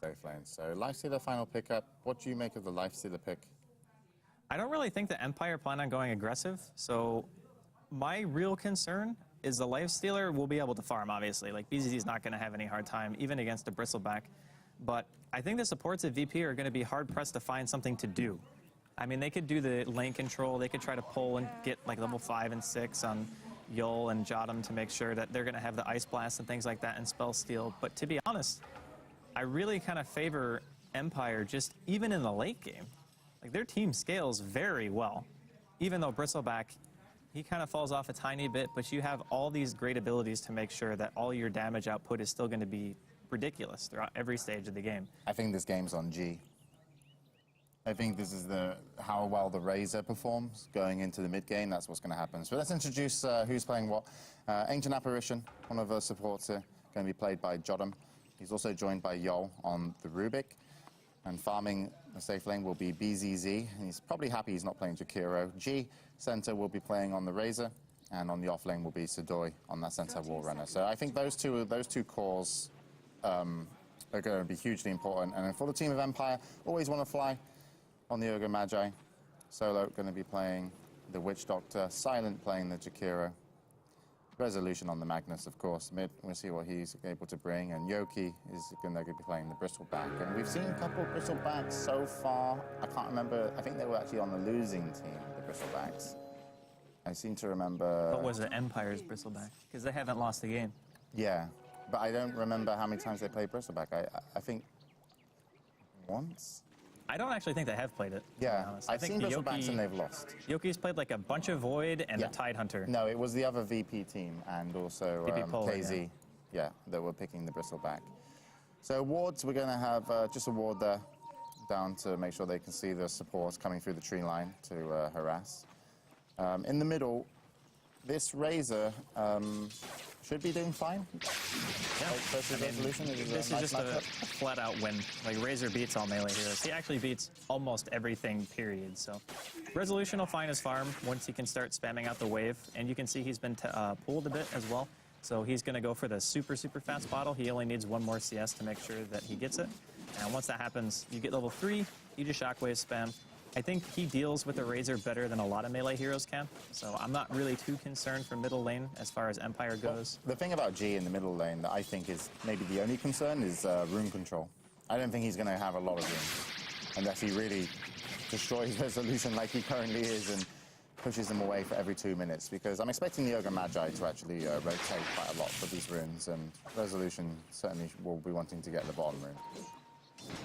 safe lane. So Lifestealer final pickup. What do you make of the Lifestealer pick? I don't really think the Empire plan on going aggressive, so my real concern is the Lifestealer will be able to farm, obviously. Like, BZZ is not going to have any hard time, even against a Bristleback. But I think the supports at VP are going to be hard-pressed to find something to do. I mean, they could do the lane control. They could try to pull and get, like, level 5 and 6 on Yul and Jotum to make sure that they're going to have the Ice Blast and things like that and Spell Steal. But to be honest, I really kind of favor Empire just even in the late game. Like, their team scales very well. Even though Bristleback, he kind of falls off a tiny bit, but you have all these great abilities to make sure that all your damage output is still going to be ridiculous throughout every stage of the game. I think this game's on G. I think this is how well the Razor performs going into the mid game. That's what's going to happen. So let's introduce who's playing what. Ancient Apparition, one of the supports here, going to be played by Jotum. He's also joined by Yol on the Rubik. And farming the safe lane will be BZZ. And he's probably happy he's not playing Jakiro. G center will be playing on the Razor, and on the off lane will be Sidoi on that center wall runner. So I think those two cores are going to be hugely important. And for the team of Empire, always want to fly on the Ogre Magi. Solo going to be playing the Witch Doctor. Silent playing the Jakiro. Resolution on the Magnus, of course. Mid, we'll see what he's able to bring. And Yoki is going to be playing the Bristleback. And we've seen a couple of Bristlebacks so far. I can't remember. I think they were actually on the losing team, the Bristlebacks. I seem to remember... What was it, Empire's Bristleback? Because they haven't lost the game. Yeah, but I don't remember how many times they played Bristleback. I think once? I don't actually think they have played it. Yeah, I've seen Bristlebacks and they've lost. Yoki's played like a bunch of Void and the Tidehunter. No, it was the other VP team and also Polar, KZ, that were picking the Bristleback. So wards, we're going to have just a ward there down to make sure they can see the supports coming through the tree line to harass. In the middle, this Razor should be doing fine. Yeah, Resolution. This is just a flat-out win. Like, Razor beats all melee heroes. He actually beats almost everything, period. So Resolution will find his farm once he can start spamming out the wave. And you can see he's been pulled a bit as well. So he's going to go for the super fast bottle. He only needs one more CS to make sure that he gets it. And once that happens, you get level 3, you just shockwave spam. I think he deals with the Razor better than a lot of melee heroes can, so I'm not really too concerned for middle lane as far as Empire goes. Well, the thing about G in the middle lane that I think is maybe the only concern is rune control. I don't think he's going to have a lot of rune unless he really destroys Resolution like he currently is and pushes them away for every 2 minutes, because I'm expecting the Ogre Magi to actually rotate quite a lot for these runes, and Resolution certainly will be wanting to get the bottom rune.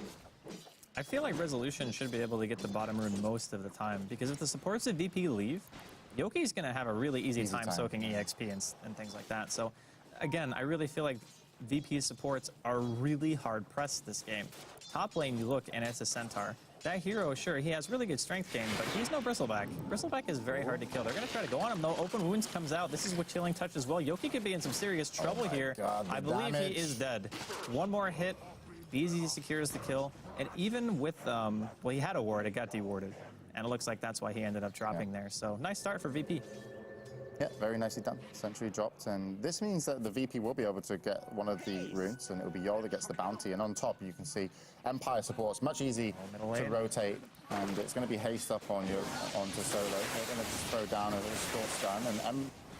I feel like Resolution should be able to get the bottom rune most of the time, because if the supports of VP leave, Yoki's going to have a really easy time soaking EXP and things like that. So, again, I really feel like VP supports are really hard-pressed this game. Top lane, you look, and it's a Centaur. That hero, sure, he has really good strength gain, but he's no Bristleback. Bristleback is very hard to kill. They're going to try to go on him, though. Open Wounds comes out. This is with Chilling Touch as well. Yoki could be in some serious trouble here. God, I believe he is dead. One more hit. BZ secures the kill, and even with, well, he had a ward, it got dewarded, and it looks like that's why he ended up dropping there. So, nice start for VP. Yeah, very nicely done. Sentry dropped, and this means that the VP will be able to get one of the runes, and it'll be Yol that gets the bounty, and on top you can see Empire supports, much easy to rotate, and it's going to be haste up onto Solo. They're going to just throw down a short stun,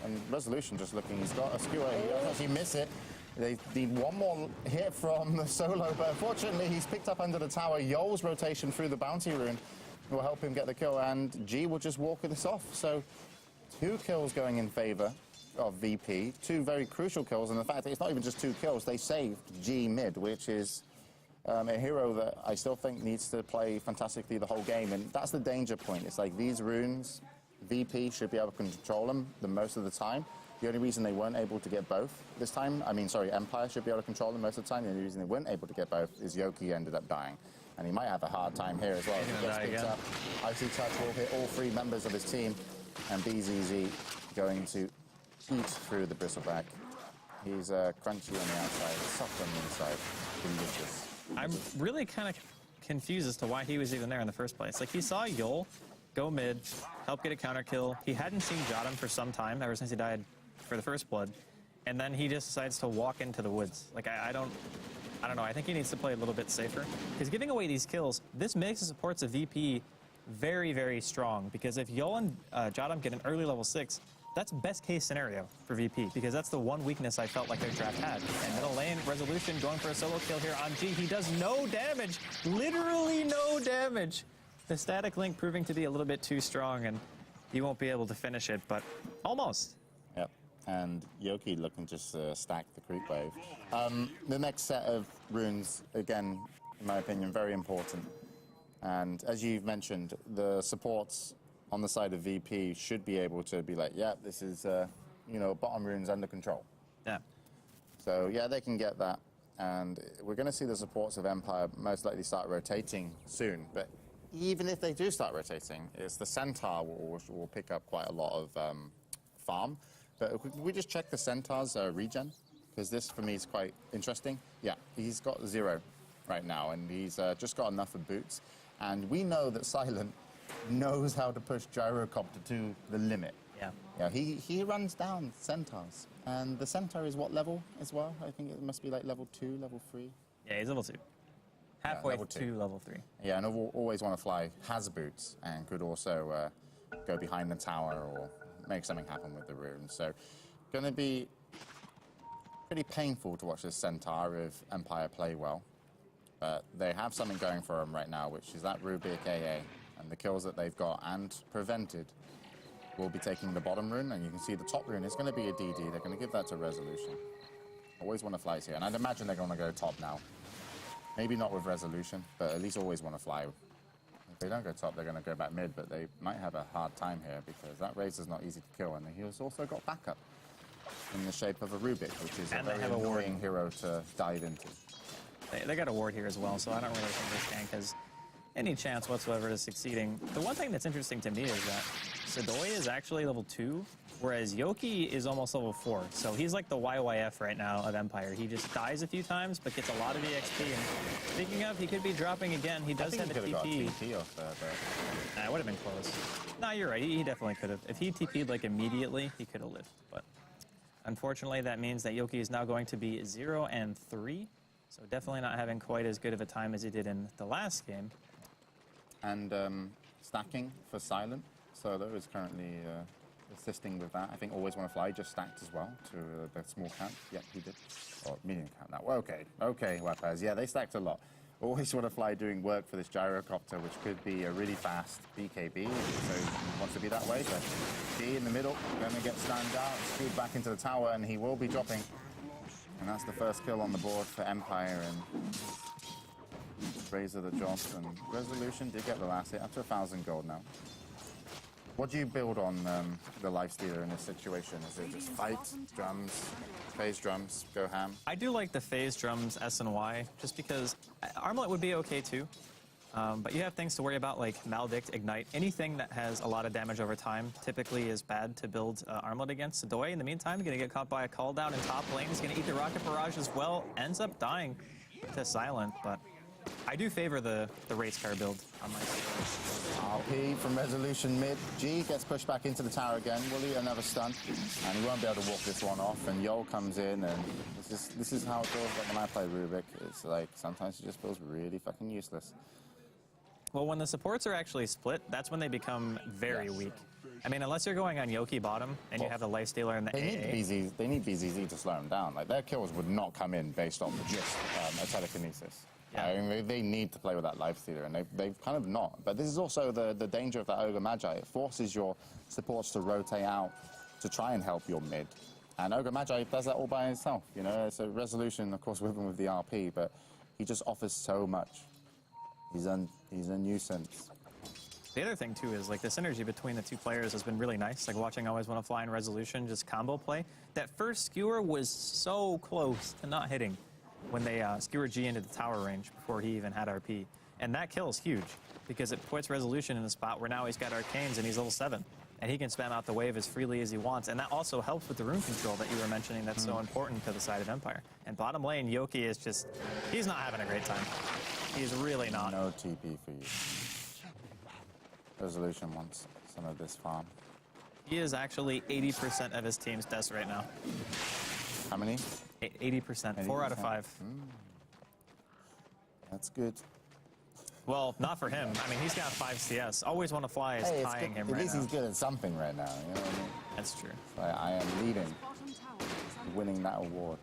and Resolution just looking, he's got a skewer, he doesn't actually miss it. They need one more hit from the Solo, but unfortunately he's picked up under the tower. Yol's rotation through the bounty rune will help him get the kill, and G will just walk this off. So 2 kills going in favor of VP, 2 very crucial kills, and the fact that it's not even just 2 kills, they saved G mid, which is a hero that I still think needs to play fantastically the whole game, and that's the danger point. It's like these runes, VP should be able to control them the most of the time. The only reason they weren't able to get both this time, Empire should be able to control them most of the time. The only reason they weren't able to get both is Yoki ended up dying. And he might have a hard time here as well. He gets picked up. Icy Touch will hit all 3 members of his team. And BZZ going to eat through the Bristleback. He's crunchy on the outside, soft on the inside, delicious. I'm really kind of confused as to why he was even there in the first place. Like, he saw Yol go mid, help get a counter kill. He hadn't seen Jotum for some time, ever since he died for the first blood, and then he just decides to walk into the woods. Like, I don't I don't know. I think he needs to play a little bit safer. Because giving away these kills, this makes the supports of VP very, very strong. Because if Yol and Jadam get an early level 6, that's best case scenario for VP. Because that's the one weakness I felt like their draft had. And middle lane, Resolution going for a solo kill here on G. He does no damage. Literally no damage. The static link proving to be a little bit too strong, and he won't be able to finish it, but almost. Yep. And Yoki looking just stack the creep wave. The next set of runes, again, in my opinion, very important. And as you've mentioned, the supports on the side of VP should be able to be like, yeah, this is, you know, bottom runes under control. Yeah. So, yeah, they can get that. And we're going to see the supports of Empire most likely start rotating soon. But even if they do start rotating, it's the Centaur will pick up quite a lot of farm. But if we just check the Centaur's regen, because this for me is quite interesting. Yeah, he's got 0 right now, and he's just got enough of boots. And we know that Silent knows how to push Gyrocopter to the limit. Yeah. Yeah, he runs down Centaurs. And the Centaur is what level as well? I think it must be like level 2, level 3. Yeah, he's level 2. Halfway level to level 3. Yeah, and always want to fly, has boots, and could also go behind the tower or make something happen with the rune. So, going to be pretty painful to watch this Centaur if Empire play well. But they have something going for them right now, which is that Rubik AA, and the kills that they've got and prevented will be taking the bottom rune, and you can see the top rune is going to be a DD. They're going to give that to Resolution. Always want to fly here, and I'd imagine they're going to go top now. Maybe not with Resolution, but at least always want to fly. If they don't go top, they're going to go back mid, but they might have a hard time here because that Razor's not easy to kill, and he's also got backup in the shape of a Rubik, which is a very annoying hero to dive into. They got a ward here as well, so I don't really think this gank has any chance whatsoever of succeeding. The one thing that's interesting to me is that Sidoi is actually level 2, whereas Yoki is almost level 4. So he's like the YYF right now of Empire. He just dies a few times, but gets a lot of EXP. And speaking of, he could be dropping again. He does have a TP. Off there, but... It would have been close. No, you're right. He definitely could have. If he TP'd like immediately, he could have lived. But unfortunately, that means that Yoki is now going to be 0 and 3. So definitely not having quite as good of a time as he did in the last game. And stacking for Silent. Solo is currently assisting with that. I think Always Want to Fly just stacked as well to the small camp. Yep, he did. Or medium camp now. Well, okay, Wapaz. Yeah, they stacked a lot. Always Want to Fly doing work for this Gyrocopter, which could be a really fast BKB. So he wants to be that way. But D in the middle, going to get stunned out, screwed back into the tower, and he will be dropping. And that's the first kill on the board for Empire, and Razor the drop, and Resolution did get the last hit, up to 1,000 gold now. What do you build on the Lifestealer in this situation? Is it just fight, drums, phase drums, go ham? I do like the phase drums S and Y, just because Armlet would be okay too. But you have things to worry about like Maledict, Ignite. Anything that has a lot of damage over time typically is bad to build Armlet against. Sidoi, in the meantime, going to get caught by a call down in top lane. He's going to eat the Rocket Barrage as well. Ends up dying to Silent, but I do favor the race car build on my side. RP from Resolution mid. G gets pushed back into the tower again. Will he? Another stun. And he won't be able to walk this one off. And Yol comes in, and this is how it feels like when I play Rubik. It's like sometimes it just feels really fucking useless. Well, when the supports are actually split, that's when they become very weak. I mean, unless you're going on Yoki bottom and you have the Lifestealer and the AA. They need BZZ to slow them down. Like, their kills would not come in based on just a telekinesis. Yeah. I mean, they need to play with that Lifestealer, and they've kind of not. But this is also the danger of that Ogre Magi. It forces your supports to rotate out to try and help your mid. And Ogre Magi does that all by himself, you know? It's a Resolution, of course, with him with the RP, but he just offers so much. He's a nuisance. The other thing, too, is like the synergy between the two players has been really nice. Like watching Always Want to Fly and Resolution just combo play. That first skewer was so close to not hitting when they skewered G into the tower range before he even had RP. And that kill is huge because it puts Resolution in a spot where now he's got Arcanes and he's level 7. And he can spam out the wave as freely as he wants. And that also helps with the rune control that you were mentioning that's so important to the side of Empire. And bottom lane, Yoki is just, he's not having a great time. He's really not. No TP for you. Resolution wants some of this farm. He is actually 80% of his team's deaths right now. How many? 80%. 4 out of 5. That's good. Well, not for him. I mean, he's got 5 CS. Always Want to Fly is Hey, it's tying good. him At right least now. he's good at something right now. You know what I mean? That's true. I am leading, winning that award.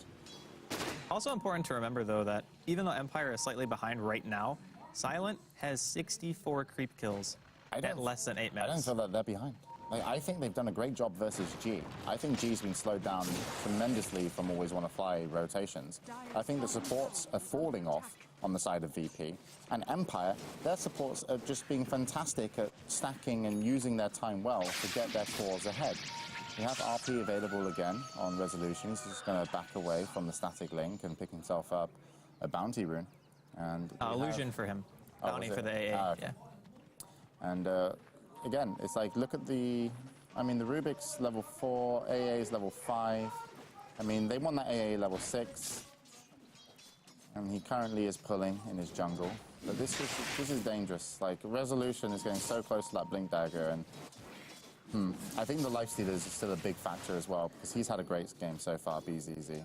Also important to remember, though, that even though Empire is slightly behind right now, Silent has 64 creep kills at less than 8 minutes. I don't feel that they're behind. Like, I think they've done a great job versus G. I think G's been slowed down tremendously from Always Want to Fly rotations. I think the supports are falling off on the side of VP. And Empire, their supports are just being fantastic at stacking and using their time well to get their cores ahead. We have RP available again on Resolution. He's just going to back away from the static link and pick himself up a bounty rune. And illusion for him. Bounty for the AA, okay. yeah. And again, it's like, look at the, I mean, the Rubik's level 4, AA is level 5. I mean, they want that AA level 6. And he currently is pulling in his jungle. But this is dangerous. Like, Resolution is getting so close to that Blink Dagger, and I think the lifesteal is still a big factor as well, because he's had a great game so far, BZZ.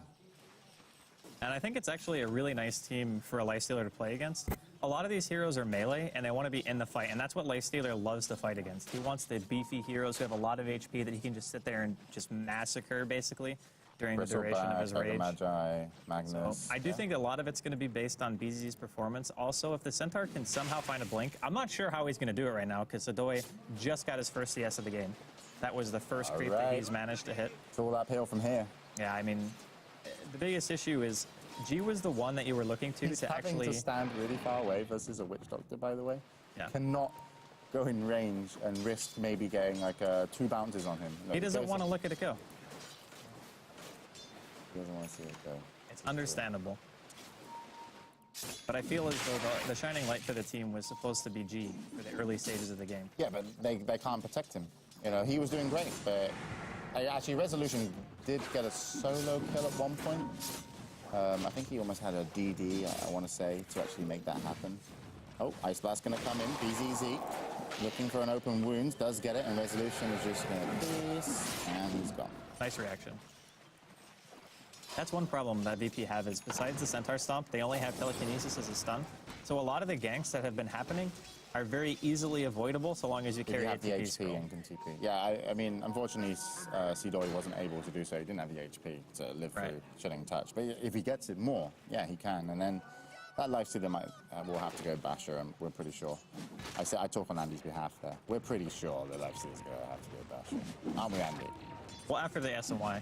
And I think it's actually a really nice team for a Lifestealer to play against. A lot of these heroes are melee, and they want to be in the fight, and that's what Lifestealer loves to fight against. He wants the beefy heroes who have a lot of HP that he can just sit there and just massacre, basically, during the duration of his rage. Magi, Magnus. So I do think a lot of it's going to be based on BZZ's performance. Also, if the Centaur can somehow find a blink, I'm not sure how he's going to do it right now, because Sadoy just got his first CS of the game. That was the first creep that he's managed to hit. It's all uphill from here. Yeah, I mean, the biggest issue is G was the one that you were looking to He's having actually to stand really far away versus a Witch Doctor, by the way. Yeah. Cannot go in range and risk maybe getting like 2 bounties on him. No, he doesn't want to look at it go. He doesn't want to see it go. It's understandable. But I feel as though the shining light for the team was supposed to be G for the early stages of the game. Yeah, but they can't protect him. You know, he was doing great, but actually Resolution did get a solo kill at one point. I think he almost had a DD, I want to say, to actually make that happen. Oh, Ice Blast going to come in. BZZ looking for an open wound, does get it, and Resolution is just going to this, and he's gone. Nice reaction. That's one problem that VP have is besides the Centaur Stomp, they only have Telekinesis as a stun. So a lot of the ganks that have been happening are very easily avoidable so long as you carry have the ATP HP scroll. and can TP. Yeah, I mean, unfortunately, Sidori wasn't able to do so. He didn't have the HP to live through Chilling Touch. But if he gets it more, yeah, he can. And then that lifestealer might will have to go Basher, and we're pretty sure. I talk on Andy's behalf there. We're pretty sure the lifestealer's going to have to go Basher. Aren't we, Andy? Well, after the SMY.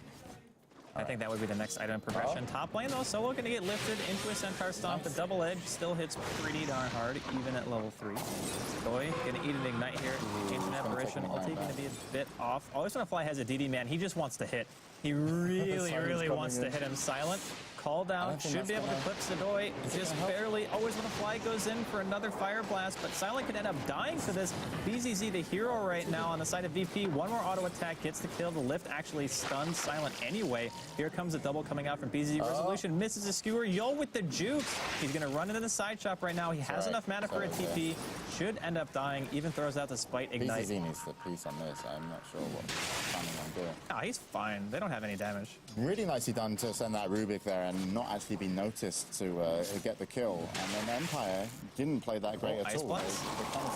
I think that would be the next item progression. Top lane, though, Solo going to get lifted into a Centaur Stomp. The double edge still hits pretty darn hard, even at level 3. Stoy going to eat an Ignite here. Ancient Apparition, ulti going to be a bit off. Always Want to Fly has a DD, man. He just wants to hit. He really wants to hit him. Silent. Call down. Should be able to clip Sadoy. Just barely. Always Want to Fly goes in for another Fire Blast, but Silent could end up dying for this. BZZ, the hero right now on the side of VP. One more auto attack gets the kill. The lift actually stuns Silent anyway. Here comes a double coming out from BZZ. Resolution misses a skewer. Yo with the juke. He's going to run into the side shop right now. He has enough mana for a TP. Should end up dying. Even throws out the Spite Ignite. BZZ needs the piece on this. I'm not sure what he's planning on doing. Ah, he's fine. They don't have any damage. Really nicely done to send that Rubik there and not actually be noticed to get the kill. And then Empire didn't play that great at all.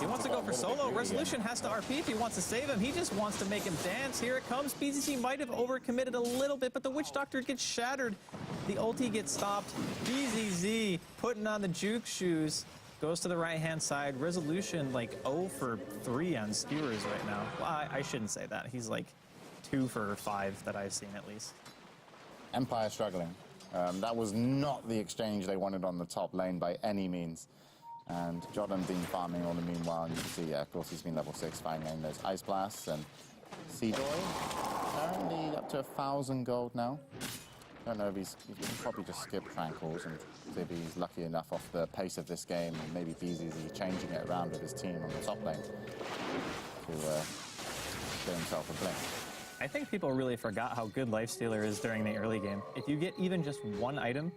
He wants to go for solo. Resolution has to RP if he wants to save him. He just wants to make him dance. Here it comes. BZC might have overcommitted a little bit, but the Witch Doctor gets shattered. The ulti gets stopped. BZZ putting on the juke shoes. Goes to the right-hand side. Resolution like 0 for 3 on skewers right now. Well, I shouldn't say that. He's like 2 for 5 that I've seen at least. Empire struggling. That was not the exchange they wanted on the top lane by any means. And Jordan been farming all the meanwhile. You can see, yeah, of course, he's been level 6 finding those Ice Blasts. And Seadoy, apparently up to 1,000 gold now. I don't know if he can probably just skip Tranquils and see if he's lucky enough off the pace of this game, and maybe BZZ changing it around with his team on the top lane to get himself a blink. I think people really forgot how good Lifestealer is during the early game. If you get even just one item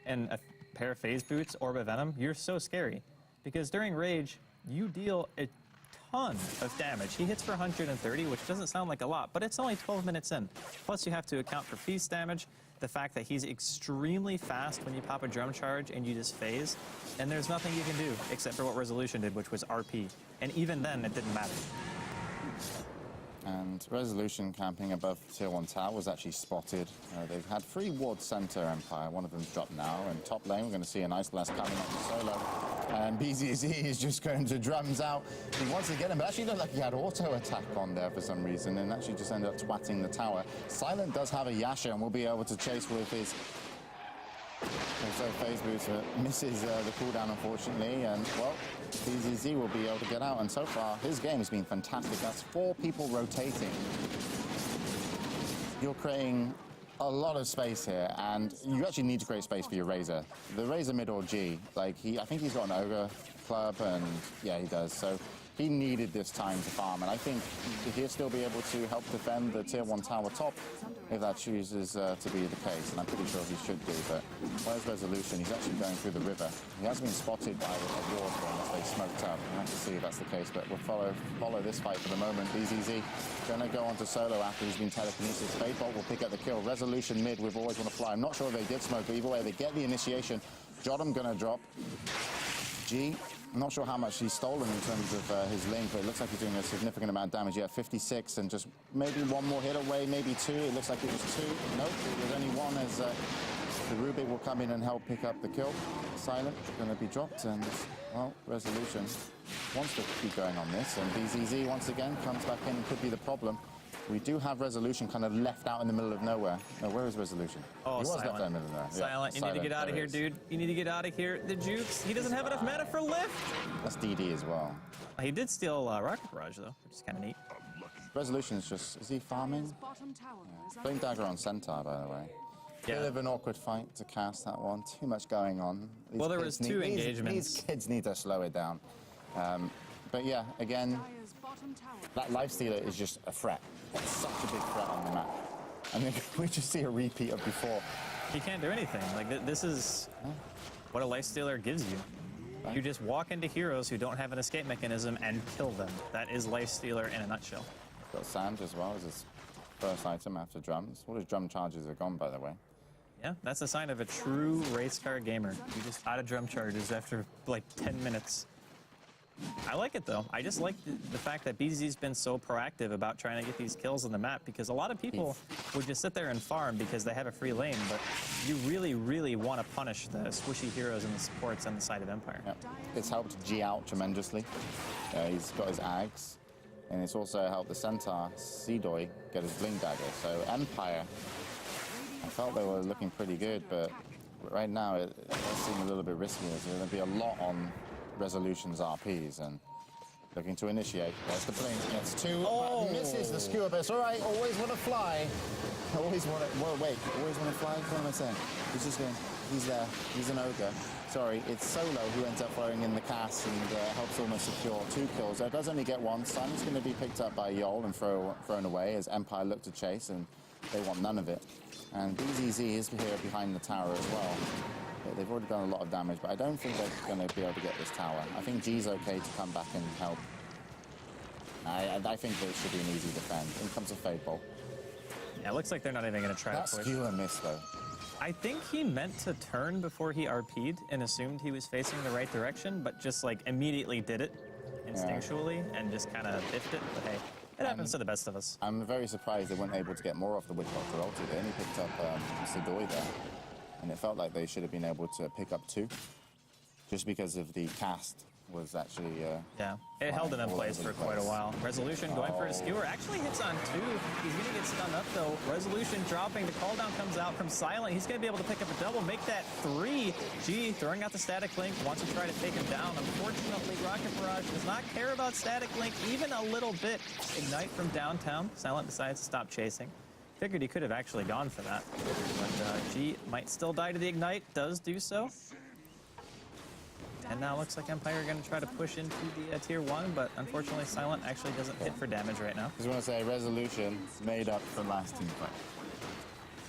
and a pair of Phase Boots, Orb of Venom, you're so scary. Because during Rage, you deal a ton of damage. He hits for 130, which doesn't sound like a lot, but it's only 12 minutes in. Plus you have to account for feast damage. the fact that he's extremely fast when you pop a drum charge and you just phase, and there's nothing you can do except for what Resolution did, which was RP. And even then, it didn't matter. And Resolution camping above tier 1 tower was actually spotted. They've had 3 wards center Empire. One of them's dropped now. And top lane, we're going to see a nice blast coming up to solo. And BZZ is just going to drums out. He wants to get him, but actually looked like he had auto attack on there for some reason, and actually just ended up twatting the tower. Silent does have a Yasha and will be able to chase with his... So phase boost misses the cooldown, unfortunately, and well, BZZ will be able to get out. And so far, his game has been fantastic. That's 4 people rotating. You're creating a lot of space here, and you actually need to create space for your Razor. The Razor mid or G, like I think he's got an Ogre club, and yeah, he does. So he needed this time to farm, and I think he'll still be able to help defend the tier 1 tower top if that chooses to be the case, and I'm pretty sure he should do. But where's Resolution? He's actually going through the river. He has been spotted by a ward unless they smoked up. We'll have to see if that's the case, but we'll follow this fight for the moment. BZZ going to go on to solo after he's been telekinesis. Fatebolt will pick up the kill. Resolution mid with Always Want to Fly. I'm not sure if they did smoke, but either way, they get the initiation. Jodam going to drop. G, I'm not sure how much he's stolen in terms of his link, but it looks like he's doing a significant amount of damage. Yeah, 56, and just maybe 1 more hit away, maybe 2. It looks like it was 2. Nope, it was only 1 as the Rubik will come in and help pick up the kill. Silent going to be dropped, and well, Resolution wants to keep going on this, and BZZ once again comes back in and could be the problem. We do have Resolution kind of left out in the middle of nowhere. No, where is Resolution? Oh, he was Silent. left out in the middle of nowhere. Silent, yeah, you need to get out of here, dude. You need to get out of here. The jukes, he doesn't have enough mana for lift. That's DD as well. He did steal Rocket Barrage, though, which is kind of neat. Resolution is just, is he farming? Yeah. Flame Dagger on Centaur, by the way. Yeah. Bit of an awkward fight to cast that one. Too much going on. Well, there was 2 engagements. These kids need to slow it down. But yeah, again, that Lifestealer is just a threat. It's such a big threat on the map. I mean, we just see a repeat of before. He can't do anything. Like, this is what a Lifestealer gives you. You just walk into heroes who don't have an escape mechanism and kill them. That is Lifestealer in a nutshell. Got Sand as well as his first item after drums. All his drum charges are gone, by the way. Yeah, that's a sign of a true race car gamer. You just out of drum charges after like 10 minutes. I like it, though. I just like the fact that BZ's been so proactive about trying to get these kills on the map, because a lot of people would just sit there and farm because they have a free lane, but you really, really want to punish the squishy heroes and the supports on the side of Empire. Yep. It's helped G out tremendously. He's got his Ags, and it's also helped the Centaur, Seedoy, get his Bling Dagger. So Empire, I felt they were looking pretty good, but right now it does seem a little bit risky. There's going to be a lot on Resolution's RPs, and looking to initiate. There's the blink. Gets 2. Oh. Misses the skewer, but it's all right. Always want to fly. Always want to. Well, wait. Always want to fly. What am I saying? He's just going. He's there. He's an ogre. Sorry, it's Solo who ends up throwing in the cast and helps almost secure 2 kills. It does only get 1. Sun's going to be picked up by Yol and thrown away as Empire look to chase, and they want none of it. And BZZ is here behind the tower as well. They've already done a lot of damage, but I don't think they're going to be able to get this tower. I think G's okay to come back and help. I think this should be an easy defend. In comes a Fade Bolt. Yeah, it looks like they're not even going to try That to push. skewer miss, though. I think he meant to turn before he RP'd and assumed he was facing the right direction, but just like immediately did it instinctually and just kind of biffed it. But hey, it happens to the best of us. I'm very surprised they weren't able to get more off the Witch Doctor ulti. They only picked up Sedoy there, and it felt like they should have been able to pick up 2, just because of the cast was actually... Yeah, it held him in place for quite a while. Resolution going for a skewer, actually hits on 2. He's going to get stunned up, though. Resolution dropping, the call down comes out from Silent. He's going to be able to pick up a double, make that 3. G throwing out the Static Link, wants to try to take him down. Unfortunately, Rocket Barrage does not care about Static Link even a little bit. Ignite from downtown. Silent decides to stop chasing. Figured he could have actually gone for that, but G might still die to the Ignite, does do so. And now it looks like Empire are going to try to push into the tier 1, but unfortunately Silent actually doesn't hit for damage right now. I just want to say Resolution made up for last team fight.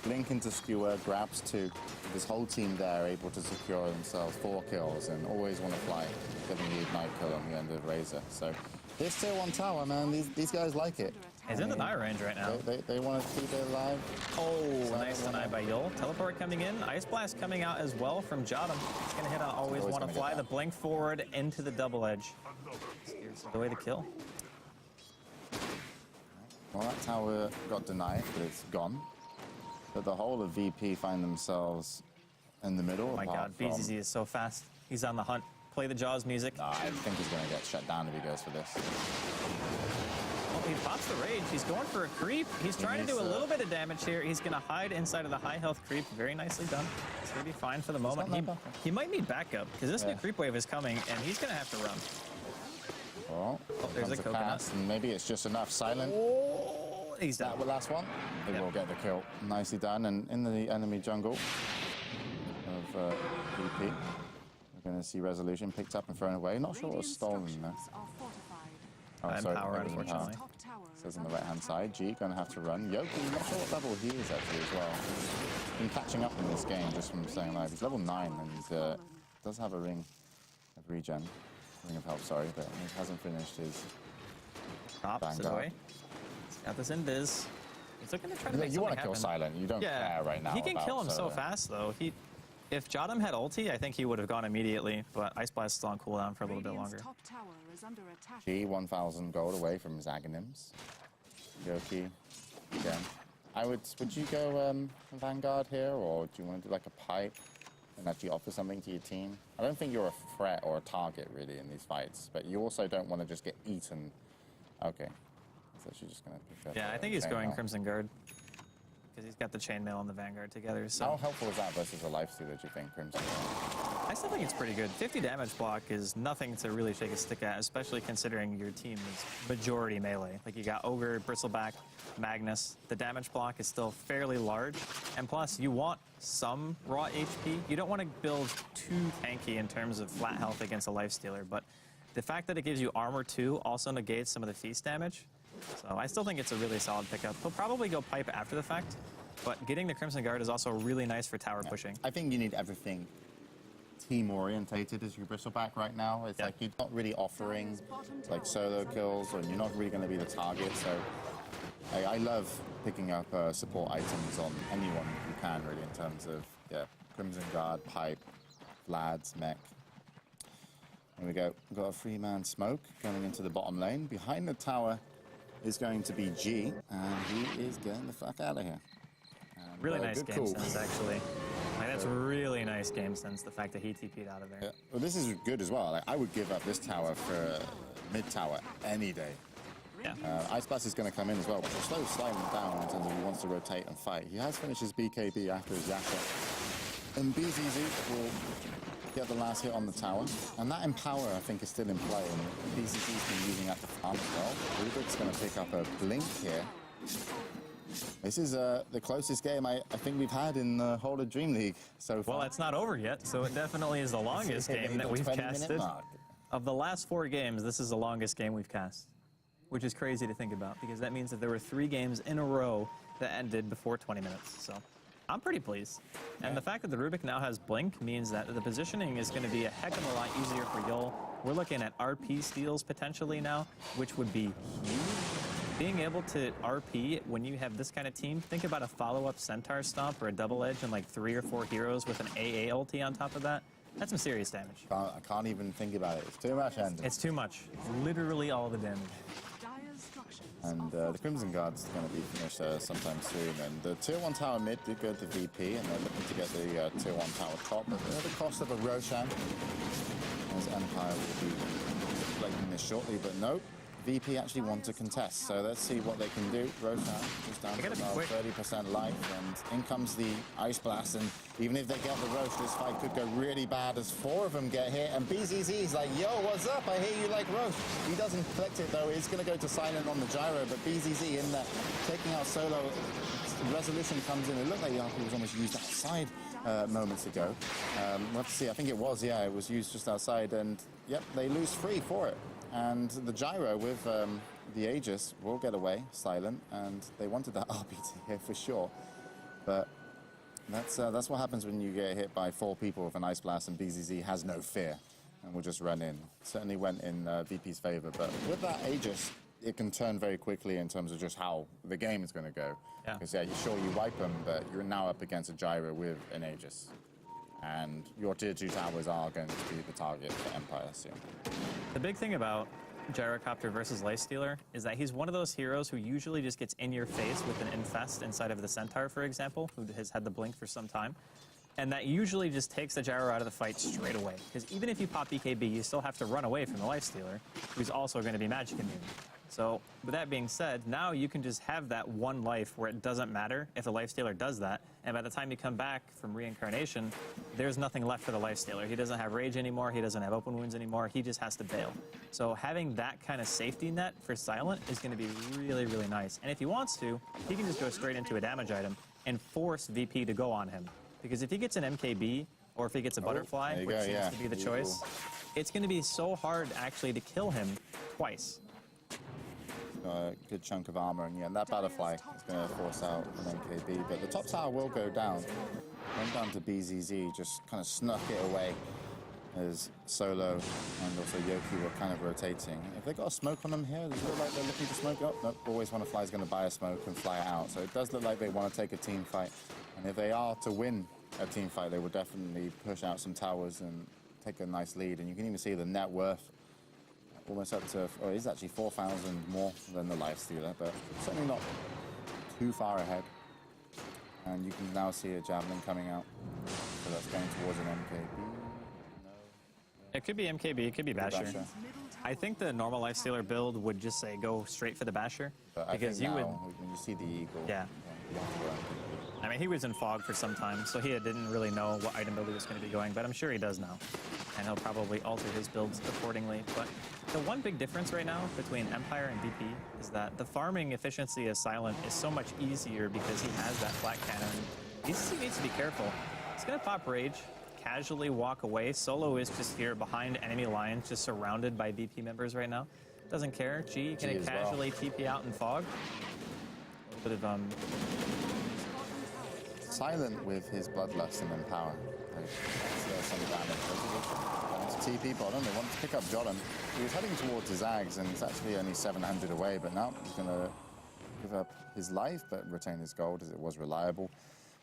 Blink into skewer, grabs 2. This whole team there able to secure themselves 4 kills, and Always Want to Fly, getting the Ignite kill on the end of Razor. So this tier 1 tower, man, these guys like it. He's in the deny range right now. They want to keep it alive. Oh, nice deny by Yul. Teleport coming in. Ice Blast coming out as well from Jotum. He's going to hit on Always Want to Fly. The blink forward into the double edge. Steers away the kill. Well, that tower got denied, but it's gone. But the whole of VP find themselves in the middle. Oh my god, BZZ is so fast. He's on the hunt. Play the Jaws music. No, I think he's going to get shut down if he goes for this. He pops the rage. He's going for a creep. He's trying to do a little bit of damage here. He's going to hide inside of the high health creep. Very nicely done. It's going to be fine for the moment. He might need backup because this new creep wave is coming and he's going to have to run. Oh, there's a coconut. And maybe it's just enough. Silent. Oh, he's down. That the last one. They will get the kill. Nicely done. And in the enemy jungle of VP, we're going to see Resolution picked up and thrown away. Not sure what was stolen there. Oh, sorry, Empower, unfortunately. Says on the right-hand side. G going to have to run. Yoki, not sure what level he is actually as well. Been catching up in this game just from staying alive. He's level 9 and does have a ring of regen. Ring of health, sorry, but he hasn't finished his Vanguard. Away. He's got this in biz. He's looking to try to make You want to happen. kill Silent. You don't care right now. He can kill him so fast, though. If Jotum had ulti, I think he would have gone immediately, but Ice Blast is still on cooldown for a little bit longer. G, 1,000 gold away from his Aghanims. Yoki, again. Would you go Vanguard here, or do you want to do like a pipe and actually offer something to your team? I don't think you're a threat or a target, really, in these fights, but you also don't want to just get eaten. Okay. So she's just going to pick up. Yeah, I think he's going Crimson Guard. Because he's got the chainmail and the Vanguard together. So how helpful is that versus a lifestealer, do you think, Crimson? I still think it's pretty good. 50 damage block is nothing to really shake a stick at, especially considering your team is majority melee. Like you got Ogre, Bristleback, Magnus. The damage block is still fairly large. And plus, you want some raw HP. You don't want to build too tanky in terms of flat health against a lifestealer, but the fact that it gives you armor too also negates some of the feast damage. So I still think it's a really solid pickup. He'll probably go pipe after the fact, but getting the Crimson Guard is also really nice for tower pushing. I think you need everything team-orientated as your Bristleback right now. It's like you're not really offering like solo kills, and you're not really going to be the target. So I love picking up support items on anyone you can, really, in terms of Crimson Guard, pipe, Vlad's, mech. Here we go. We've got a 3-man smoke going into the bottom lane. Behind the tower is going to be G, and he is getting the fuck out of here. And, really nice game sense, actually. Like, that's really nice game sense, the fact that he TP'd out of there. Well, this is good as well. Like, I would give up this tower for mid-tower any day. Yeah. Ice Blast is going to come in as well, but he'll slow sliding down in terms of he wants to rotate and fight. He has finished his BKB after his Yaka. And BZZ will get the last hit on the tower. And that Empower, I think, is still in play. And BZZ's been using that to farm as well. Rubik's going to pick up a blink here. This is the closest game I think we've had in the whole of Dream League so far. Well, it's not over yet, so it definitely is the longest game that we've casted. Of the last 4 games, this is the longest game we've cast, which is crazy to think about, because that means that there were 3 games in a row that ended before 20 minutes. So I'm pretty pleased. And the fact that the Rubik now has Blink means that the positioning is going to be a heck of a lot easier for Yul. We're looking at RP steals potentially now, which would be huge. Being able to RP when you have this kind of team, think about a follow-up Centaur Stomp or a Double Edge and like 3 or 4 heroes with an AA ulti on top of that. That's some serious damage. I can't even think about it. It's too much, Andy. It's too much. Literally all the damage. And the Crimson Guard's going to be finished sometime soon. And the Tier 1 tower mid did go to VP, and they're looking to get the Tier 1 tower top, but at the cost of a Roshan, as Empire will be reflecting this shortly. But no, VP actually want to contest, so let's see what they can do. Roshan just down to about 30% life, and in comes the Ice Blast, and even if they get the Roche, this fight could go really bad as 4 of them get hit, and BZZ is like, yo, what's up? I hear you like Roche. He doesn't collect it, though. It's going to go to Silent on the gyro, but BZZ in there, taking out Solo. Resolution comes in. It looked like he was almost used outside moments ago. We'll have to see. I think it was, it was used just outside, and yep, they lose 3 for it. And the gyro with the Aegis will get away, Silent, and they wanted that RPT here for sure. But that's what happens when you get hit by 4 people with an Ice Blast, and BZZ has no fear and will just run in. Certainly went in VP's favor, but with that Aegis, it can turn very quickly in terms of just how the game is going to go. Yeah. Because yeah, sure you wipe them, but you're now up against a gyro with an Aegis. And your tier 2 towers are going to be the target for Empire soon. The big thing about Gyrocopter versus Lifestealer is that he's one of those heroes who usually just gets in your face with an infest inside of the Centaur, for example, who has had the blink for some time. And that usually just takes the gyro out of the fight straight away. Because even if you pop BKB, you still have to run away from the Lifestealer, who's also going to be magic immune. So with that being said, now you can just have that one life where it doesn't matter if the Lifestealer does that. And by the time you come back from reincarnation, there's nothing left for the Lifestealer. He doesn't have rage anymore. He doesn't have open wounds anymore. He just has to bail. So having that kind of safety net for Silent is going to be really, really nice. And if he wants to, he can just go straight into a damage item and force VP to go on him. Because if he gets an MKB, or if he gets a butterfly, which seems to be the choice, it's going to be so hard actually to kill him twice. A good chunk of armor, and yeah, that butterfly is going to force out an MKB. But the top tower will go down. Went down to BZZ, just kind of snuck it away as Solo and also Yoki were kind of rotating. If they got a smoke on them here, does it look like they're looking to smoke up? Nope, always when a fly is going to buy a smoke and fly it out. So it does look like they want to take a team fight. And if they are to win a team fight, they will definitely push out some towers and take a nice lead. And you can even see the net worth almost up to, oh, he's actually 4,000 more than the Lifestealer, but certainly not too far ahead. And you can now see a Javelin coming out. So that's going towards an MKB. No. It could be MKB, it could be Basher. I think the normal Lifestealer build would just say go straight for the Basher. But because I think you now, when you see the Eagle, Yeah. you have to run. I mean, he was in fog for some time, so he didn't really know what item build he was going to be going, but I'm sure he does now. And he'll probably alter his builds accordingly. But the one big difference right now between Empire and VP is that the farming efficiency as Silent is so much easier because he has that flat cannon. He needs to be careful. He's going to pop Rage, casually walk away. Solo is just here behind enemy lines, just surrounded by VP members right now. Doesn't care. G can casually TP out in fog. A little bit of Silent with his Bloodlust and Empower. Some damage. TP bottom, they want to pick up Jolem. He was heading towards his Zags, and it's actually only 700 away, but now he's going to give up his life, but retain his gold as it was reliable.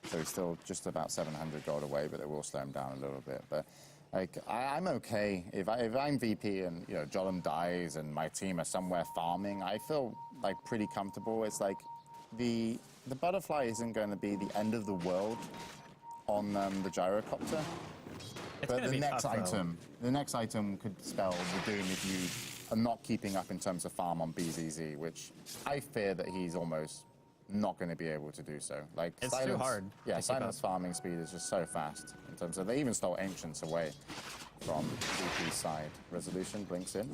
So he's still just about 700 gold away, but it will slow him down a little bit. But like, I'm okay. If I'm VP and Jolem dies and my team are somewhere farming, I feel like pretty comfortable. It's like the butterfly isn't going to be the end of the world on the gyrocopter. But the next item could spell the doom if you are not keeping up in terms of farm on BZZ, which I fear that he's almost not going to be able to do so. Like, it's too hard. Yeah, Silent's farming speed is just so fast in terms of they even stole Ancients away from VP's side. Resolution blinks in.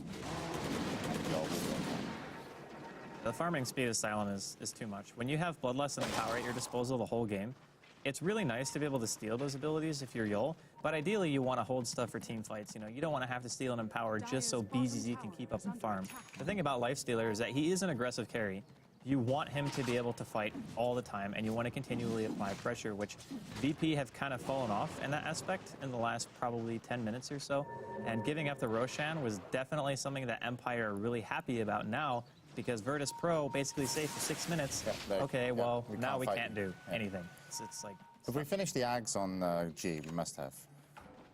The farming speed of Silent is too much. When you have Bloodlust and Empower at your disposal the whole game, it's really nice to be able to steal those abilities if you're Yul, but ideally you want to hold stuff for team fights. You don't want to have to steal and Empower just so BZZ can keep up and farm. The thing about Lifestealer is that he is an aggressive carry. You want him to be able to fight all the time, and you want to continually apply pressure, which VP have kind of fallen off in that aspect in the last probably 10 minutes or so. And giving up the Roshan was definitely something that Empire are really happy about now, because VIRTUS.PRO basically saved for 6 minutes. Okay, well, now we can't do anything. It's like... If we finish the Ags on G, we must have.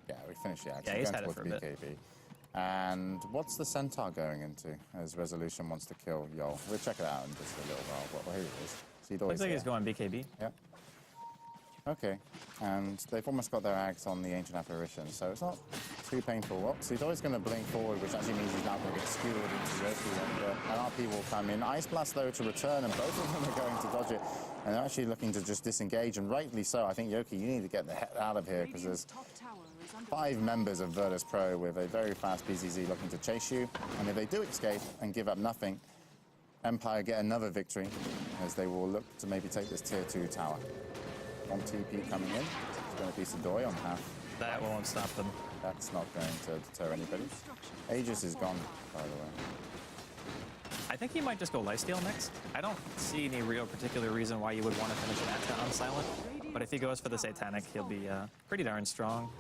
Yeah, we finished the Ags. Yeah, he's had it for a bit. And what's the Centaur going into as Resolution wants to kill Yol? We'll check it out in just a little while. Well, here it is. So looks like he's going BKB. Yeah. Okay. And they've almost got their Ags on the Ancient Apparition, so it's not too painful. Well, so he's always going to blink forward, which actually means he's now going to get skewered into Yoki, and RP will come in. Ice Blast, though, to return, and both of them are going to dodge it. And they're actually looking to just disengage, and rightly so. I think, Yoki, you need to get the heck out of here, because there's 5 members of VIRTUS.PRO with a very fast BZZ looking to chase you. And if they do escape and give up nothing, Empire get another victory, as they will look to maybe take this tier 2 tower. One TP coming in. It's going to be Sadoy on half. That won't stop them. That's not going to deter anybody. Aegis is gone, by the way. I think he might just go Lifesteal next. I don't see any real particular reason why you would want to finish an Atta on Silent, but if he goes for the Satanic, he'll be pretty darn strong.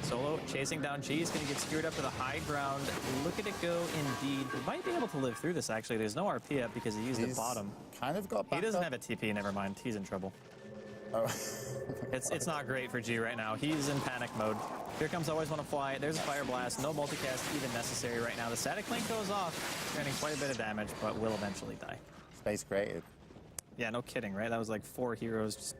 Solo chasing down G is going to get skewered up to the high ground. Look at it go, indeed. He might be able to live through this, actually. There's no RP up because he used the bottom. Kind of got back He doesn't up. have a TP, never mind. He's in trouble. Oh. It's not great for G right now. He's in panic mode. Here comes Always Want to Fly. There's a Fire Blast. No multicast even necessary right now. The Static Link goes off, granting quite a bit of damage, but will eventually die. Space created. Yeah, no kidding, right? That was like 4 heroes just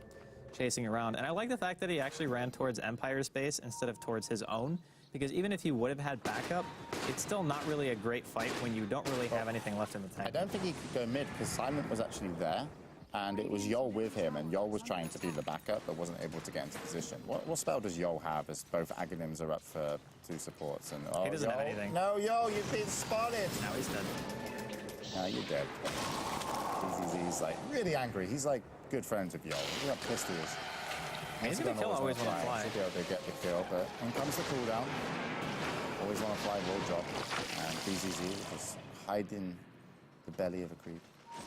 chasing around. And I like the fact that he actually ran towards Empire's base instead of towards his own, because even if he would have had backup, it's still not really a great fight when you don't really have anything left in the tank. I don't think he could go mid because Silent was actually there, and it was Yol with him, and Yol was trying to be the backup but wasn't able to get into position. What spell does Yol have as both Aghanims are up for 2 supports? And He doesn't have anything. No, Yol, you've been spotted! Now he's dead. No, you're dead. He's like really angry. He's like good friends with Yol. Look how pissed he is. He's going to kill Always Want to Fly. Should be able to get the kill, but in comes the cooldown. Always Want to Fly will drop, and BZZ will just hide in the belly of a creep.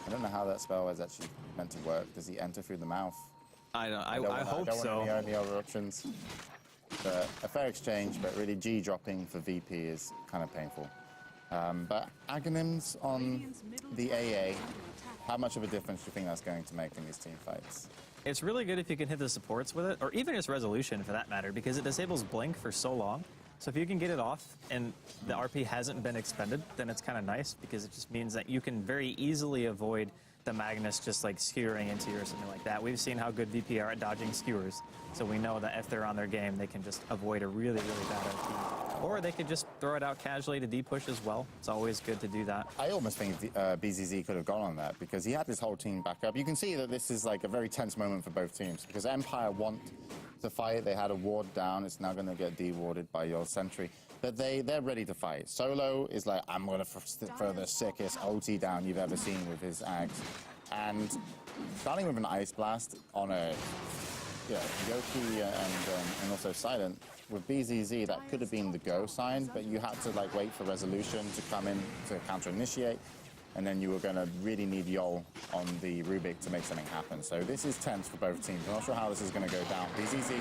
I don't know how that spell is actually meant to work. Does he enter through the mouth? I I hope don't so. want any other options. But a fair exchange, but really G dropping for VP is kind of painful. But Aghanims on the AA, how much of a difference do you think that's going to make in these team fights? It's really good if you can hit the supports with it, or even just resolution for that matter, because it disables blink for so long. So if you can get it off and the RP hasn't been expended, then it's kind of nice, because it just means that you can very easily avoid the Magnus just like skewering into you or something like that. We've seen how good VP are at dodging skewers, so we know that if they're on their game, they can just avoid a really, really bad RP. Or they could just throw it out casually to D-push as well. It's always good to do that. I almost think BZZ could have gone on that because he had his whole team back up. You can see that this is like a very tense moment for both teams because Empire want to fight. They had a ward down. It's now going to get de-warded by your sentry. But they're ready to fight. Solo is like, I'm going to throw the sickest ulti down you've ever seen with his Ags. And starting with an Ice Blast on a Yoki and also Silent, with BZZ, that could have been the go sign, but you had to like wait for resolution to come in to counter-initiate, and then you were going to really need Yol on the Rubik to make something happen. So this is tense for both teams. I'm not sure how this is going to go down. BZZ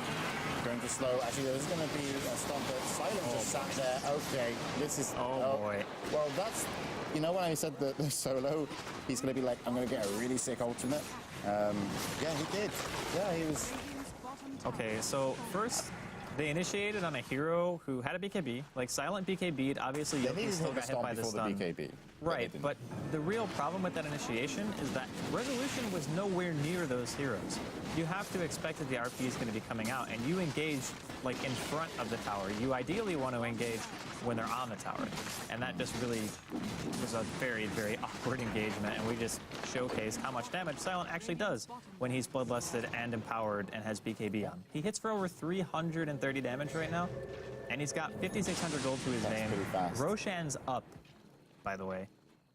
going to slow. Actually, there's going to be a stomp, but Silent just sat there. Okay, this is... Oh, boy. Well, that's... You know when I said that the Solo, he's going to be like, I'm going to get a really sick ultimate? Yeah, he did. Yeah, he was... Okay, so first, they initiated on a hero who had a BKB. Like, Silent BKB'd, obviously Yoki still got hit by the stun. The BKB, right, but the real problem with that initiation is that resolution was nowhere near those heroes. You have to expect that the RP is going to be coming out, and you engage, like, in front of the tower. You ideally want to engage when they're on the tower, and that just really was a very, very awkward engagement, and we just showcased how much damage Silent actually does when he's bloodlusted and empowered and has BKB on. He hits for over 330 damage right now, and he's got 5,600 gold to his name. Roshan's up, by the way,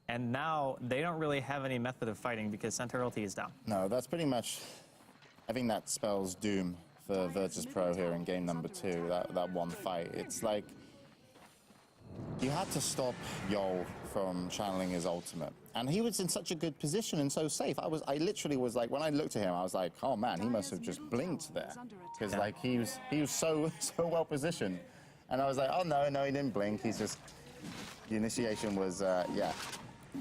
and now they don't really have any method of fighting because Centaur ulti is down. No, that's pretty much... I think that spells doom for VIRTUS.PRO here in game number 2, that one fight. It's like... You had to stop Yol from channeling his ultimate. And he was in such a good position and so safe. I literally was like, when I looked at him, I was like, oh man, he must have just blinked there. Because like he was so well positioned. And I was like, oh no, he didn't blink. He's just, the initiation was, yeah,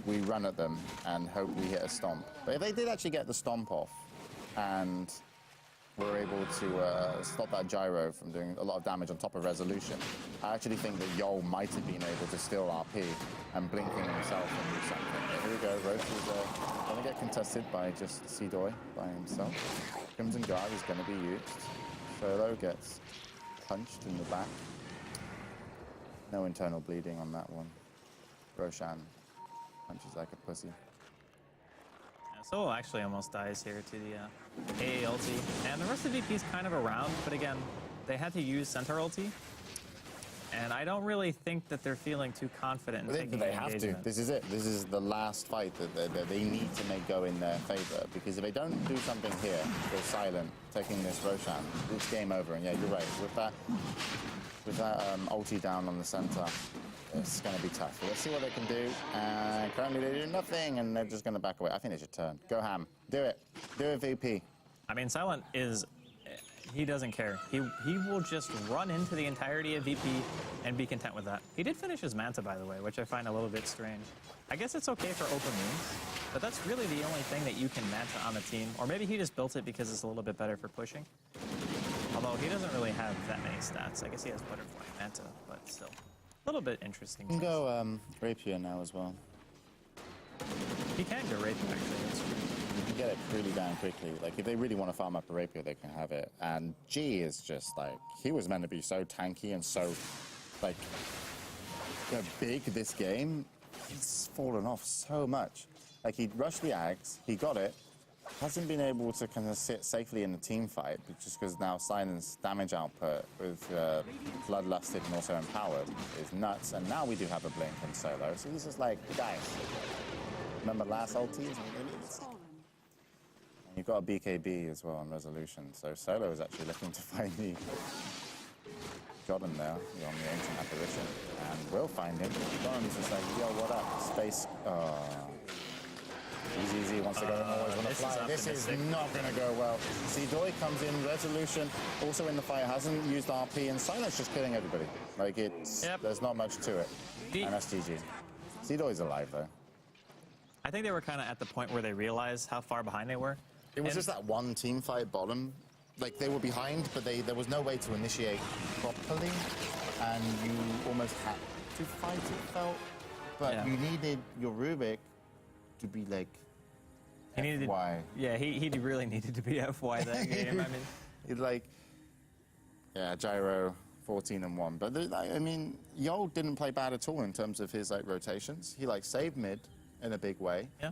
we run at them and hope we hit a stomp. But if they did actually get the stomp off and were able to stop that gyro from doing a lot of damage on top of resolution, I actually think that Yol might have been able to steal RP and blinking himself and do something. But here we go, Roche is going to get contested by just Seedoy by himself. Crimson Guard is going to be used. Solo gets punched in the back. No internal bleeding on that one. Roshan punches like a pussy. Solo actually almost dies here to the AA ulti, and the rest of the VP's kind of around, but again, they had to use Centaur ulti, and I don't really think that they're feeling too confident in taking They the have engagement. to. This is it. This is the last fight that they need to make go in their favor, because if they don't do something here, they're Silent taking this Roshan, it's game over. And yeah, you're right. With that ulti down on the center, it's going to be tough. Let's see what they can do. And currently they do nothing, and they're just going to back away. I think they should turn. Go ham. Do it. Do it, VP. I mean, Silent is He doesn't care. He will just run into the entirety of VP and be content with that. He did finish his Manta, by the way, which I find a little bit strange. I guess it's okay for open moves, but that's really the only thing that you can Manta on the team. Or maybe he just built it because it's a little bit better for pushing. Although he doesn't really have that many stats. I guess he has Butterfly Manta, but still. A little bit interesting. You can go Rapier now as well. He can go Rapier, actually. That's true. You can get it really damn quickly. Like, if they really want to farm up a Rapier, they can have it. And G is just, like, he was meant to be so tanky and so, like, you know, big this game. He's fallen off so much. Like, he rushed the Ags, he got it, hasn't been able to kind of sit safely in the team fight, but just because now Silence damage output with Bloodlusted and also Empowered is nuts. And now we do have a Blink in solo. So he's just like, guys, remember last ultis? You've got a BKB as well on Resolution, so Solo is actually looking to find the Jordan there on the Ancient Apparition, and will find him. Jordan's just like, yo, what up? Space. Easy, once again, always want to fly. This is not going to go well. Seedoy comes in, Resolution, also in the fight, hasn't used RP, and Silence just killing everybody. Like, it's, there's not much to it. And that's GG. Seedoy's alive, though. I think they were kind of at the point where they realized how far behind they were. It was just that one team fight bottom. Like, they were behind, but there was no way to initiate properly, and you almost had to fight, it felt. But you needed your Rubik to be, like, FY. Yeah, he really needed to be FY that game. I mean, it's like, yeah, Gyro, 14-1. But, I mean, Yol didn't play bad at all in terms of his, like, rotations. He, like, saved mid in a big way. Yeah.